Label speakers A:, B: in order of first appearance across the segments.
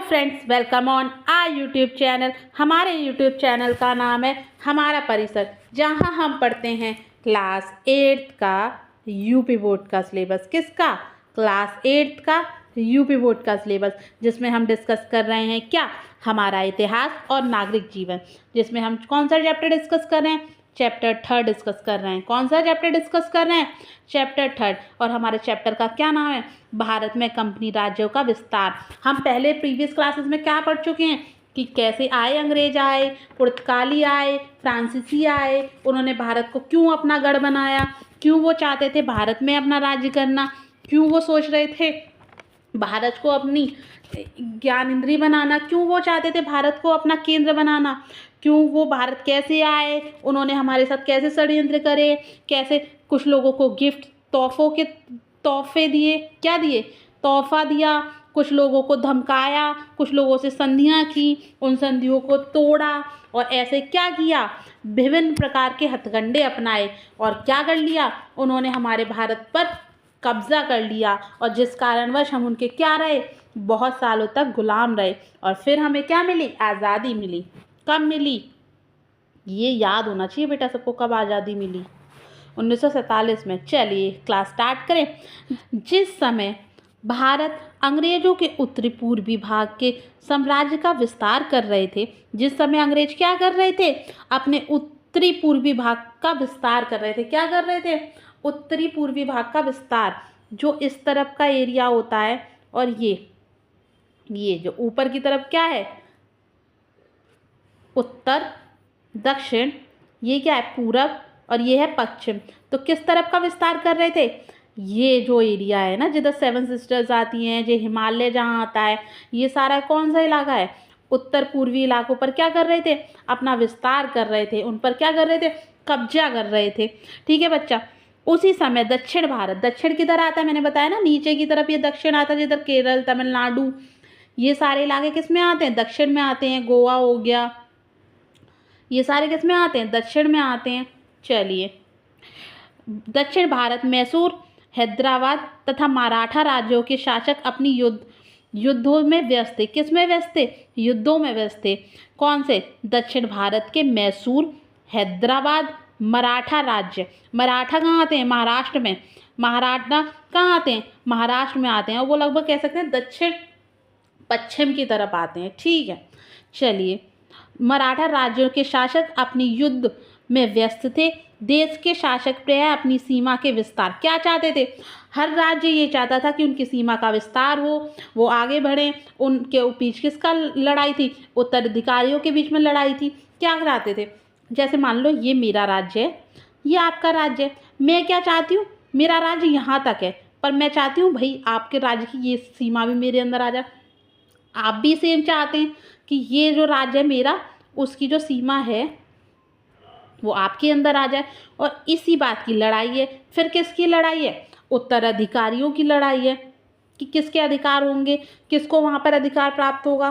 A: Friends, welcome on our YouTube channel. हमारे YouTube channel का नाम है हमारा परिसर, जहां हम पढ़ते हैं क्लास 8 का यूपी बोर्ड का सिलेबस। किसका? क्लास 8 का यूपी बोर्ड का सिलेबस, जिसमें हम डिस्कस कर रहे हैं क्या? हमारा इतिहास और नागरिक जीवन, जिसमें हम कौन सा चैप्टर डिस्कस कर रहे हैं? चैप्टर 3 डिस्कस कर रहे हैं। कौन सा चैप्टर डिस्कस कर रहे हैं? चैप्टर 3। और हमारे चैप्टर का क्या नाम है? भारत में कंपनी राज्यों का विस्तार। हम पहले प्रीवियस क्लासेस में क्या पढ़ चुके हैं कि कैसे आए, अंग्रेज आए, पुर्तगाली आए, फ्रांसीसी आए, उन्होंने भारत को क्यों अपना गढ़ बनाया, क्यों वो चाहते थे भारत में अपना राज्य करना, क्यों वो सोच रहे थे भारत को अपनी ज्ञान इंद्री बनाना, क्यों वो चाहते थे भारत को अपना केंद्र बनाना, क्यों वो भारत कैसे आए, उन्होंने हमारे साथ कैसे षड्यंत्र करे, कैसे कुछ लोगों को गिफ्ट तोहफे दिए, क्या दिए? तोहफा दिया, कुछ लोगों को धमकाया, कुछ लोगों से संधियाँ की, उन संधियों को तोड़ा और ऐसे क्या किया? विभिन्न प्रकार के हथकंडे अपनाए और क्या कर लिया? उन्होंने हमारे भारत पर कब्जा कर लिया और जिस कारणवश हम उनके क्या रहे? बहुत सालों तक गुलाम रहे। और फिर हमें क्या मिली? आज़ादी मिली। कब मिली? ये याद होना चाहिए बेटा सबको, कब आज़ादी मिली? 1947 में। चलिए क्लास स्टार्ट करें। जिस समय भारत अंग्रेजों के उत्तरी पूर्वी भाग के साम्राज्य का विस्तार कर रहे थे, जिस समय अंग्रेज क्या कर रहे थे? अपने उत्तरी पूर्वी भाग का विस्तार कर रहे थे। क्या कर रहे थे? उत्तरी पूर्वी भाग का विस्तार। जो इस तरफ का एरिया होता है और ये जो ऊपर की तरफ क्या है? उत्तर, दक्षिण, ये क्या है? पूरब, और ये है पश्चिम। तो किस तरफ का विस्तार कर रहे थे? ये जो एरिया है ना, जिधर 7 सिस्टर्स आती हैं, जो हिमालय जहाँ आता है, ये सारा कौन सा इलाका है? उत्तर पूर्वी इलाकों पर क्या कर रहे थे? अपना विस्तार कर रहे थे। उन पर क्या कर रहे थे? कब्जा कर रहे थे। ठीक है बच्चा। उसी समय दक्षिण भारत, दक्षिण किधर आता है? मैंने बताया ना, नीचे की तरफ ये दक्षिण आता है, जिधर केरल, तमिलनाडु, ये सारे इलाके किस में आते हैं? दक्षिण में आते हैं। गोवा हो गया, ये सारे किस में आते हैं? दक्षिण में आते हैं। चलिए, दक्षिण भारत, मैसूर, हैदराबाद तथा मराठा राज्यों के शासक अपनी युद्धों में व्यस्त थे। किस में व्यस्त थे? युद्धों में व्यस्त थे। कौन से? दक्षिण भारत के मैसूर, हैदराबाद, मराठा राज्य। मराठा कहाँ आते हैं? महाराष्ट्र में। मराठा कहाँ आते हैं? महाराष्ट्र में आते हैं। और वो लगभग कह सकते हैं दक्षिण पश्चिम की तरफ आते हैं। ठीक है। चलिए, मराठा राज्यों के शासक अपनी युद्ध में व्यस्त थे। देश के शासक प्रायः अपनी सीमा के विस्तार, क्या चाहते थे? हर राज्य ये चाहता था कि उनकी सीमा का विस्तार हो, वो आगे बढ़ें। उनके बीच किसका लड़ाई थी? उत्तराधिकारियों के बीच में लड़ाई थी। क्या कराते थे? जैसे मान लो ये मेरा राज्य है, ये आपका राज्य है। मैं क्या चाहती हूँ? मेरा राज्य यहाँ तक है, पर मैं चाहती हूँ भाई आपके राज्य की ये सीमा भी मेरे अंदर आ जाए। आप भी सेम चाहते हैं कि ये जो राज्य है मेरा, उसकी जो सीमा है वो आपके अंदर आ जाए। और इसी बात की लड़ाई है। फिर किसकी लड़ाई है? उत्तराधिकारियों की लड़ाई है कि किसके अधिकार होंगे, किसको वहाँ पर अधिकार प्राप्त होगा।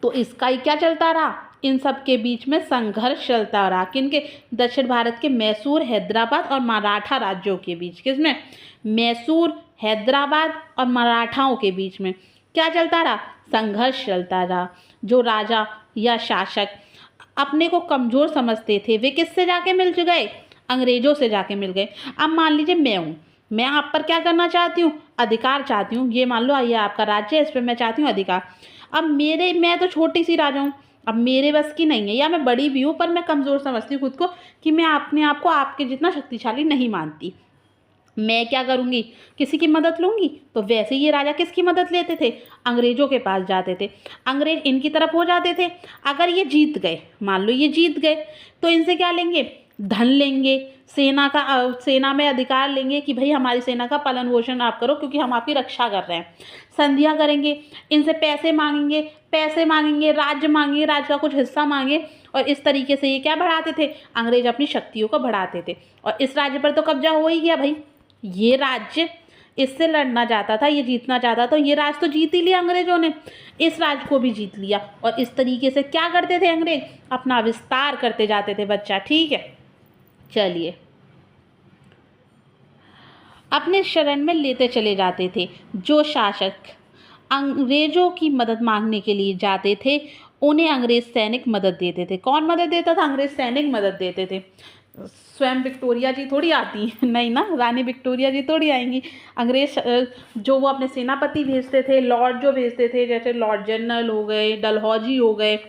A: तो इसका ही क्या चलता रहा? इन सब के बीच में संघर्ष चलता रहा। किनके? दक्षिण भारत के मैसूर, हैदराबाद और मराठा राज्यों के बीच। किसमें? मैसूर, हैदराबाद और मराठाओं के बीच में क्या चलता रहा? संघर्ष चलता रहा। जो राजा या शासक अपने को कमज़ोर समझते थे, वे किससे जाके मिल गए? अंग्रेजों से जाके मिल गए। अब मान लीजिए मैं हूँ, मैं आप पर क्या करना चाहती हूँ? अधिकार चाहती हूँ। ये मान लो ये आपका राज्य है, इस पर मैं चाहती हूँ अधिकार। अब मैं तो छोटी सी राजा हूँ, अब मेरे बस की नहीं है, या मैं बड़ी भी हूँ पर मैं कमज़ोर समझती हूँ खुद को कि मैं अपने आप को आपके जितना शक्तिशाली नहीं मानती। मैं क्या करूँगी? किसी की मदद लूँगी। तो वैसे ये राजा किसकी मदद लेते थे? अंग्रेजों के पास जाते थे। अंग्रेज इनकी तरफ हो जाते थे। अगर ये जीत गए, मान लो ये जीत गए, तो इनसे क्या लेंगे? धन लेंगे, सेना में अधिकार लेंगे कि भाई हमारी सेना का पालन पोषण आप करो, क्योंकि हम आपकी रक्षा कर रहे हैं। संधियाँ करेंगे, इनसे पैसे मांगेंगे, राज्य मांगेंगे, राज्य का कुछ हिस्सा मांगे। और इस तरीके से ये क्या बढ़ाते थे? अंग्रेज अपनी शक्तियों को बढ़ाते थे। और इस राज्य पर तो कब्जा हो ही गया भाई। ये राज्य इससे लड़ना चाहता था, ये जीतना चाहता था, ये राज्य तो जीत ही लिया अंग्रेजों ने, इस राज्य को भी जीत लिया। और इस तरीके से क्या करते थे अंग्रेज? अपना विस्तार करते जाते थे बच्चा। ठीक है। चलिए, अपने शरण में लेते चले जाते थे। जो शासक अंग्रेजों की मदद मांगने के लिए जाते थे, उन्हें अंग्रेज सैनिक मदद देते थे। कौन मदद देता था? अंग्रेज सैनिक मदद देते थे। स्वयं विक्टोरिया जी थोड़ी आती हैं, नहीं ना, रानी विक्टोरिया जी थोड़ी आएंगी। अंग्रेज जो वो अपने सेनापति भेजते थे, लॉर्ड जो भेजते थे, जैसे लॉर्ड जनरल हो गए, डलहौजी हो गए,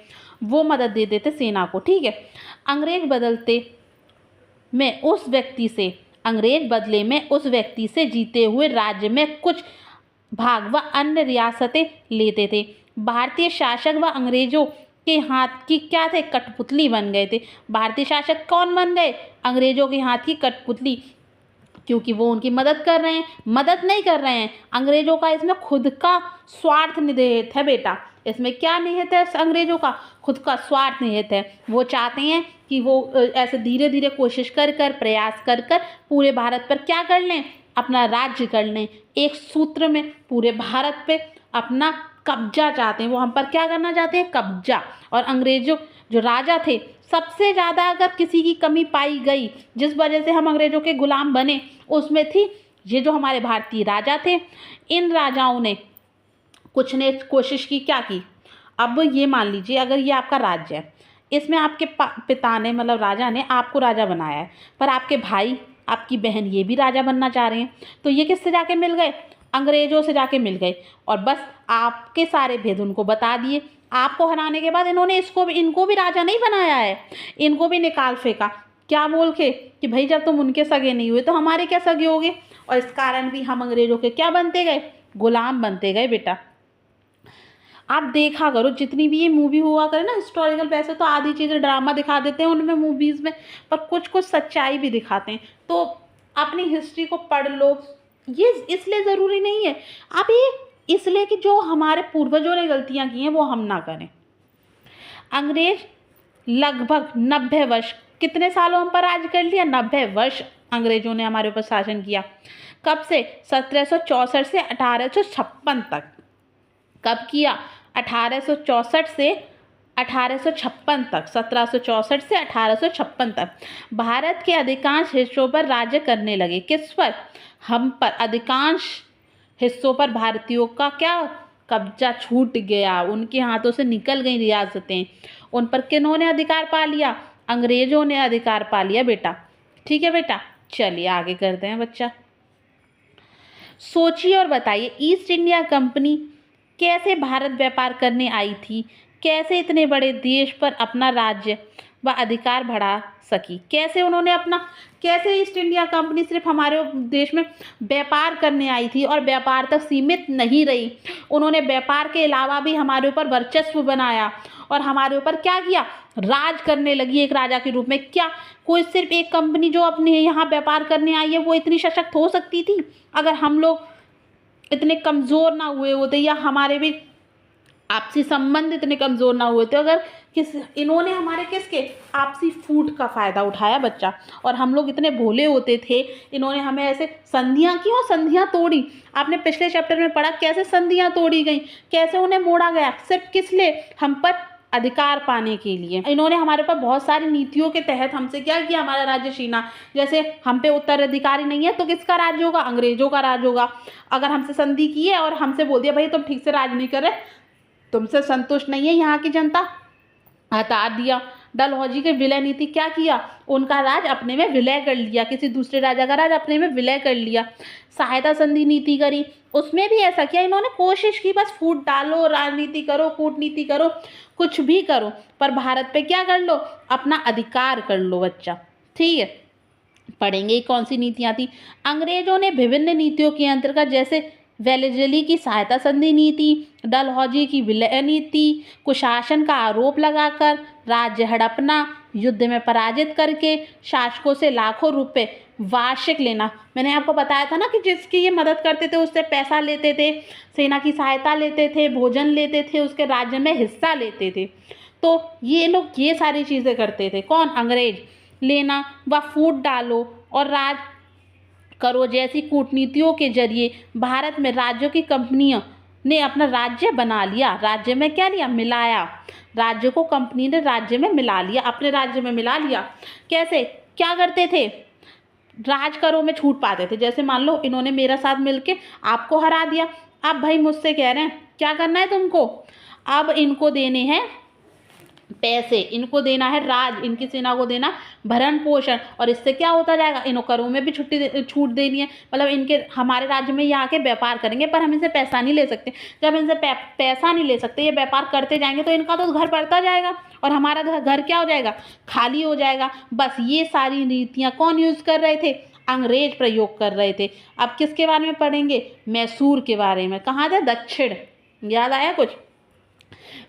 A: वो मदद दे देते सेना को। ठीक है। अंग्रेज बदले में उस व्यक्ति से जीते हुए राज्य में कुछ भाग व अन्य रियासतें लेते थे। भारतीय शासक व अंग्रेजों के हाथ की क्या थे? कठपुतली बन गए थे। भारतीय शासक कौन बन गए? अंग्रेजों के हाथ की कठपुतली, क्योंकि वो उनकी मदद कर रहे हैं, मदद नहीं कर रहे हैं। अंग्रेजों का इसमें खुद का स्वार्थ निहित है बेटा। इसमें क्या निहित है? अंग्रेजों का खुद का स्वार्थ निहित है। वो चाहते हैं कि वो ऐसे धीरे धीरे कोशिश कर कर, प्रयास कर कर पूरे भारत पर क्या कर लें? अपना राज्य कर लें। एक सूत्र में पूरे भारत पे अपना कब्जा चाहते हैं। वो हम पर क्या करना चाहते हैं? कब्जा। और अंग्रेजों जो राजा थे, सबसे ज़्यादा अगर किसी की कमी पाई गई जिस वजह से हम अंग्रेजों के गुलाम बने, उसमें थी ये जो हमारे भारतीय राजा थे। इन राजाओं ने कुछ ने कोशिश की, क्या की? अब ये मान लीजिए अगर ये आपका राज्य है, इसमें आपके पिता ने मतलब राजा ने आपको राजा बनाया है, पर आपके भाई आपकी बहन ये भी राजा बनना चाह रहे हैं, तो ये किससे जाके मिल गए? अंग्रेजों से जाके मिल गए। और बस आपके सारे भेद उनको बता दिए। आपको हराने के बाद इन्होंने इनको भी राजा नहीं बनाया है, इनको भी निकाल फेंका। क्या बोल के कि भाई जब तुम उनके सगे नहीं हुए तो हमारे क्या सगे होगे? और इस कारण भी हम अंग्रेजों के क्या बनते गए? गुलाम बनते गए बेटा। आप देखा करो जितनी भी ये मूवी हुआ करे ना हिस्टोरिकल, वैसे तो आधी चीज़ें ड्रामा दिखा देते हैं उनमें मूवीज़ में, पर कुछ कुछ सच्चाई भी दिखाते हैं। तो अपनी हिस्ट्री को पढ़ लो। ये इसलिए ज़रूरी नहीं है, आप ये इसलिए कि जो हमारे पूर्वजों ने गलतियाँ की हैं वो हम ना करें। अंग्रेज लगभग 90 वर्ष, कितने सालों हम पर राज कर लिया? 90 वर्ष अंग्रेजों ने हमारे ऊपर शासन किया। कब से? 1764 से 1856 तक। कब किया? 1864 से 1856 तक, 1764 से 1856 तक भारत के अधिकांश हिस्सों पर राज्य करने लगे। किस पर? हम पर। अधिकांश हिस्सों पर भारतीयों का क्या? कब्जा छूट गया, उनके हाथों से निकल गई रियासतें। उन पर किन्होंने अधिकार पा लिया? अंग्रेजों ने अधिकार पा लिया बेटा। ठीक है बेटा, चलिए आगे करते हैं बच्चा। सोचिए और बताइए, ईस्ट इंडिया कंपनी कैसे भारत व्यापार करने आई थी? कैसे इतने बड़े देश पर अपना राज्य व अधिकार बढ़ा सकी? कैसे उन्होंने कैसे ईस्ट इंडिया कंपनी सिर्फ हमारे देश में व्यापार करने आई थी और व्यापार तक सीमित नहीं रही, उन्होंने व्यापार के अलावा भी हमारे ऊपर वर्चस्व बनाया और हमारे ऊपर क्या किया? राज करने लगी एक राजा के रूप में। क्या कोई सिर्फ एक कंपनी जो अपने यहाँ व्यापार करने आई है वो इतनी सशक्त हो सकती थी अगर हम लोग इतने कमज़ोर ना हुए होते, या हमारे भी आपसी संबंध इतने कमज़ोर ना हुए थे? अगर इन्होंने हमारे किसके आपसी फूट का फ़ायदा उठाया बच्चा, और हम लोग इतने भोले होते थे, इन्होंने हमें ऐसे संधियाँ की और संधियाँ तोड़ी। आपने पिछले चैप्टर में पढ़ा कैसे संधियाँ तोड़ी गई, कैसे उन्हें मोड़ा गया, सिर्फ किस लिए? हम पर अधिकार पाने के लिए। इन्होंने हमारे ऊपर बहुत सारी नीतियों के तहत हमसे क्या किया? हमारा राज्य छीना। जैसे हम पे उत्तराधिकारी नहीं है तो किसका राज्य होगा? अंग्रेजों का राज होगा। अगर हमसे संधि की है और हमसे बोल दिया भाई तुम ठीक से राज नहीं कर रहे, तुमसे संतुष्ट नहीं है यहाँ की जनता, हटा दिया। डलहौजी के विलय नीति क्या किया? उनका राज अपने में विलय कर लिया, किसी दूसरे राजा का राज अपने में विलय कर लिया। सहायता संधि नीति करी, उसमें भी ऐसा किया। इन्होंने कोशिश की बस फूट डालो, राजनीति करो, कूटनीति करो, कुछ भी करो, पर भारत पे क्या कर लो? अपना अधिकार कर लो बच्चा। ठीक है, पढ़ेंगे कौन सी नीतियाँ थी। अंग्रेजों ने विभिन्न नीतियों के अंतर्गत जैसे वेलेजली की सहायता संधि नीति, डलहौजी की विलय नीति, कुशासन का आरोप लगाकर राज्य हड़पना, युद्ध में पराजित करके शासकों से लाखों रुपए वार्षिक लेना। मैंने आपको बताया था ना कि जिसकी ये मदद करते थे उससे पैसा लेते थे, सेना की सहायता लेते थे, भोजन लेते थे, उसके राज्य में हिस्सा लेते थे। तो ये लोग ये सारी चीज़ें करते थे। कौन? अंग्रेज। लेना व फूट डालो और राज करो जैसी कूटनीतियों के जरिए भारत में राज्यों की कंपनियों ने अपना राज्य बना लिया। राज्य में क्या लिया? मिलाया। राज्य को कंपनी ने राज्य में मिला लिया, अपने राज्य में मिला लिया। कैसे? क्या करते थे? राज करों में छूट पाते थे। जैसे मान लो इन्होंने मेरा साथ मिलके आपको हरा दिया, आप भाई मुझसे कह रहे हैं क्या करना है तुमको? अब इनको देने हैं पैसे, इनको देना है राज, इनकी सेना को देना भरण पोषण, और इससे क्या होता जाएगा, इन करों में भी छूट देनी है। मतलब इनके हमारे राज्य में ये आके व्यापार करेंगे, पर हम इनसे पैसा नहीं ले सकते। जब इनसे पैसा नहीं ले सकते, ये व्यापार करते जाएंगे तो इनका तो घर बढ़ता जाएगा और हमारा घर क्या हो जाएगा, खाली हो जाएगा। बस ये सारी नीतियाँ कौन यूज कर रहे थे? अंग्रेज प्रयोग कर रहे थे। अब किसके बारे में पढ़ेंगे? मैसूर के बारे में। कहाँ थे? दक्षिण। याद आया कुछ?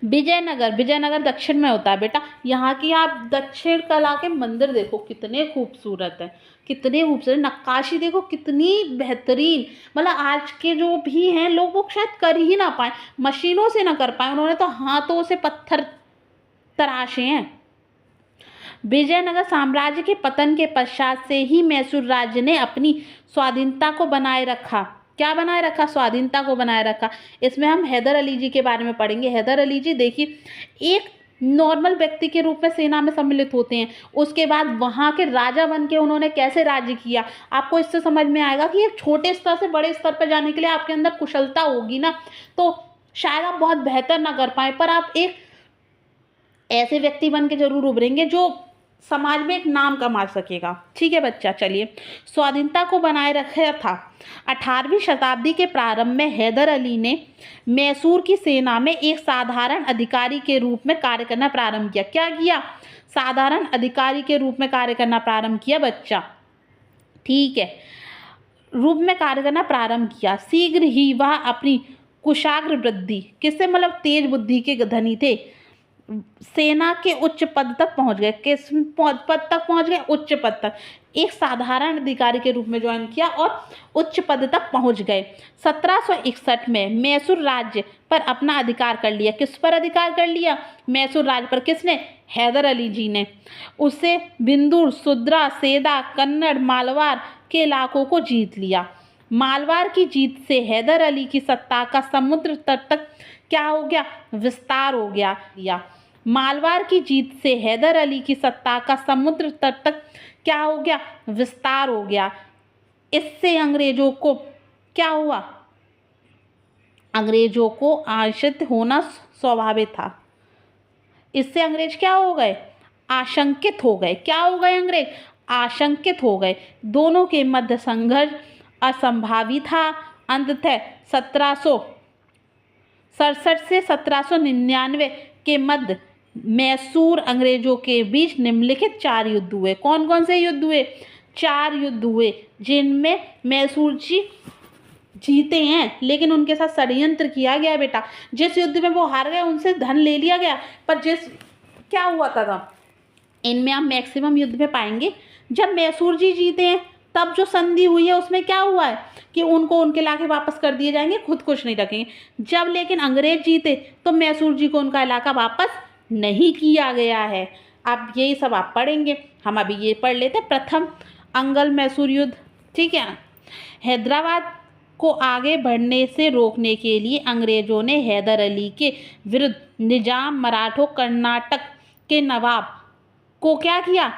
A: विजयनगर, विजयनगर दक्षिण में होता है बेटा। यहाँ की आप दक्षिण कला के मंदिर देखो कितने खूबसूरत हैं, कितने खूबसूरत नक्काशी देखो कितनी बेहतरीन। मतलब आज के जो भी हैं लोग वो शायद कर ही ना पाए, मशीनों से ना कर पाए, उन्होंने तो हाथों से पत्थर तराशे हैं। विजयनगर साम्राज्य के पतन के पश्चात से ही मैसूर राज्य ने अपनी स्वाधीनता को बनाए रखा। क्या बनाए रखा? स्वाधीनता को बनाए रखा। इसमें हम हैदर अली जी के बारे में पढ़ेंगे। हैदर अली जी देखिए एक नॉर्मल व्यक्ति के रूप में सेना में सम्मिलित होते हैं, उसके बाद वहाँ के राजा बन के उन्होंने कैसे राज्य किया, आपको इससे समझ में आएगा कि एक छोटे स्तर से बड़े स्तर पर जाने के लिए आपके अंदर कुशलता होगी ना, तो शायद आप बहुत बेहतर ना कर पाए, पर आप एक ऐसे व्यक्ति बन के जरूर उभरेंगे जो समाज में एक नाम कमा सकेगा। ठीक है बच्चा, चलिए स्वाधीनता को बनाए रखा था। 18वीं शताब्दी के प्रारंभ में हैदर अली ने मैसूर की सेना में एक साधारण अधिकारी के रूप में कार्य करना प्रारंभ किया। क्या किया? साधारण अधिकारी के रूप में कार्य करना प्रारंभ किया बच्चा। ठीक है, रूप में कार्य करना प्रारंभ किया। शीघ्र ही वह अपनी कुशाग्र वृद्धि, किससे? मतलब तेज बुद्धि के धनी थे, सेना के उच्च पद तक पहुंच गए। किस पद तक पहुंच गए? उच्च पद तक। एक साधारण अधिकारी के रूप में ज्वाइन किया और उच्च पद तक पहुंच गए। 1761 में मैसूर राज्य पर अपना अधिकार कर लिया। किस पर अधिकार कर लिया? मैसूर राज्य पर। किसने? हैदर अली जी ने। उससे बिंदुर, सुद्रा, सेदा, कन्नड़, मालवार के इलाकों को जीत लिया। मालवार की जीत से हैदर अली की सत्ता का समुद्र तट तक क्या हो गया? विस्तार हो गया। मालवार की जीत से हैदर अली की सत्ता का समुद्र तट तक क्या हो गया? विस्तार हो गया। इससे अंग्रेजों को क्या हुआ? अंग्रेजों को आश्रित होना स्वाभाविक था। इससे अंग्रेज क्या हो गए? आशंकित हो गए। क्या हो गए अंग्रेज? आशंकित हो गए। दोनों के मध्य संघर्ष असंभावी था। अंततः 1767 से 1799 के मध्य मैसूर अंग्रेजों के बीच निम्नलिखित 4 युद्ध हुए। कौन कौन से युद्ध हुए? 4 युद्ध हुए, जिनमें मैसूर जी जीते हैं, लेकिन उनके साथ षड्यंत्र किया गया बेटा। जिस युद्ध में वो हार गए उनसे धन ले लिया गया, पर क्या हुआ था इनमें आप मैक्सिमम युद्ध में पाएंगे जब मैसूर जी जीते हैं तब जो संधि हुई है उसमें क्या हुआ है कि उनको उनके इलाके वापस कर दिए जाएंगे, खुद कुछ नहीं रखेंगे। जब लेकिन अंग्रेज जीते तो मैसूर जी को उनका इलाका वापस नहीं किया गया है। अब यही सब आप पढ़ेंगे, हम अभी ये पढ़ लेते। प्रथम अंगल मैसूर युद्ध। ठीक है, हैदराबाद को आगे बढ़ने से रोकने के लिए अंग्रेजों ने हैदर अली के विरुद्ध निजाम, मराठों, कर्नाटक के नवाब को क्या किया?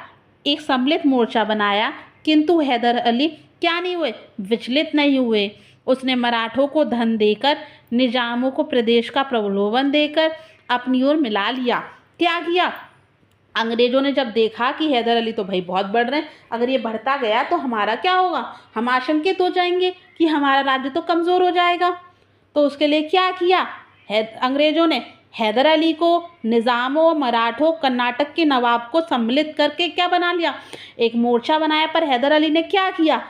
A: एक सम्मिलित मोर्चा बनाया, किंतु हैदर अली क्या नहीं हुए? विचलित नहीं हुए। उसने मराठों को धन देकर, निजामों को प्रदेश का प्रलोभन देकर अपनी ओर मिला लिया। क्या किया? अंग्रेजों ने जब देखा कि हैदर अली तो भाई बहुत बढ़ रहे हैं, अगर ये बढ़ता गया तो हमारा क्या होगा, हम आशंकित हो जाएंगे कि हमारा राज्य तो कमज़ोर हो जाएगा। तो उसके लिए क्या किया अंग्रेजों ने? हैदर अली को, निज़ामों, मराठों, कर्नाटक के नवाब को सम्मिलित करके क्या बना लिया? एक मोर्चा बनाया। पर हैदर अली ने क्या किया?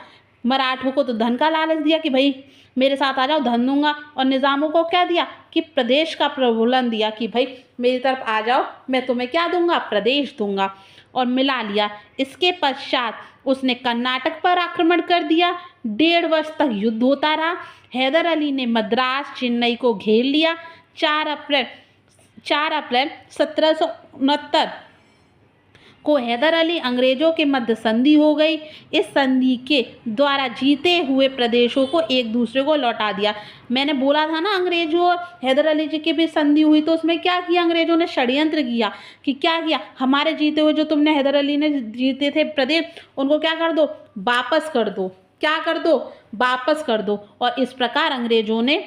A: मराठों को तो धन का लालच दिया कि भाई मेरे साथ आ जाओ, धन दूंगा, और निज़ामों को क्या दिया कि प्रदेश का प्रलोभन दिया कि भाई मेरी तरफ आ जाओ, मैं तुम्हें क्या दूंगा? प्रदेश दूंगा, और मिला लिया। इसके पश्चात उसने कर्नाटक पर आक्रमण कर दिया। 1.5 वर्ष तक युद्ध होता रहा। हैदर अली ने मद्रास, चेन्नई को घेर लिया। 4 अप्रैल 1769 को हैदर अली अंग्रेजों के मध्य संधि हो गई। इस संधि के द्वारा जीते हुए प्रदेशों को एक दूसरे को लौटा दिया। मैंने बोला था ना अंग्रेजों और हैदर अली जी के भी संधि हुई, तो उसमें क्या किया अंग्रेजों ने? षड्यंत्र किया कि क्या किया, हमारे जीते हुए जो तुमने हैदर अली ने जीते थे प्रदेश, उनको क्या कर दो? वापस कर दो। क्या कर दो? वापस कर दो। और इस प्रकार अंग्रेजों ने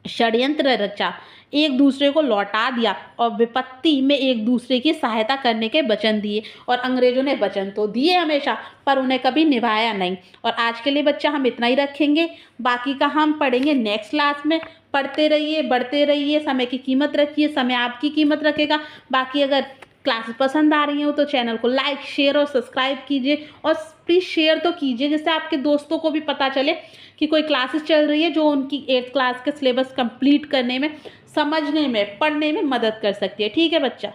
A: षड्यंत्र रचा, एक दूसरे को लौटा दिया और विपत्ति में एक दूसरे की सहायता करने के वचन दिए। और अंग्रेजों ने वचन तो दिए हमेशा, पर उन्हें कभी निभाया नहीं। और आज के लिए बच्चा हम इतना ही रखेंगे, बाकी का हम पढ़ेंगे नेक्स्ट क्लास में। पढ़ते रहिए, बढ़ते रहिए, समय की कीमत रखिए, समय आपकी कीमत रखेगा। बाकी अगर क्लासेस पसंद आ रही हो तो चैनल को लाइक, शेयर और सब्सक्राइब कीजिए, और प्लीज़ शेयर तो कीजिए जिससे आपके दोस्तों को भी पता चले कि कोई क्लासेस चल रही है जो उनकी 8th क्लास के सिलेबस कंप्लीट करने में, समझने में, पढ़ने में मदद कर सकती है। ठीक है बच्चा।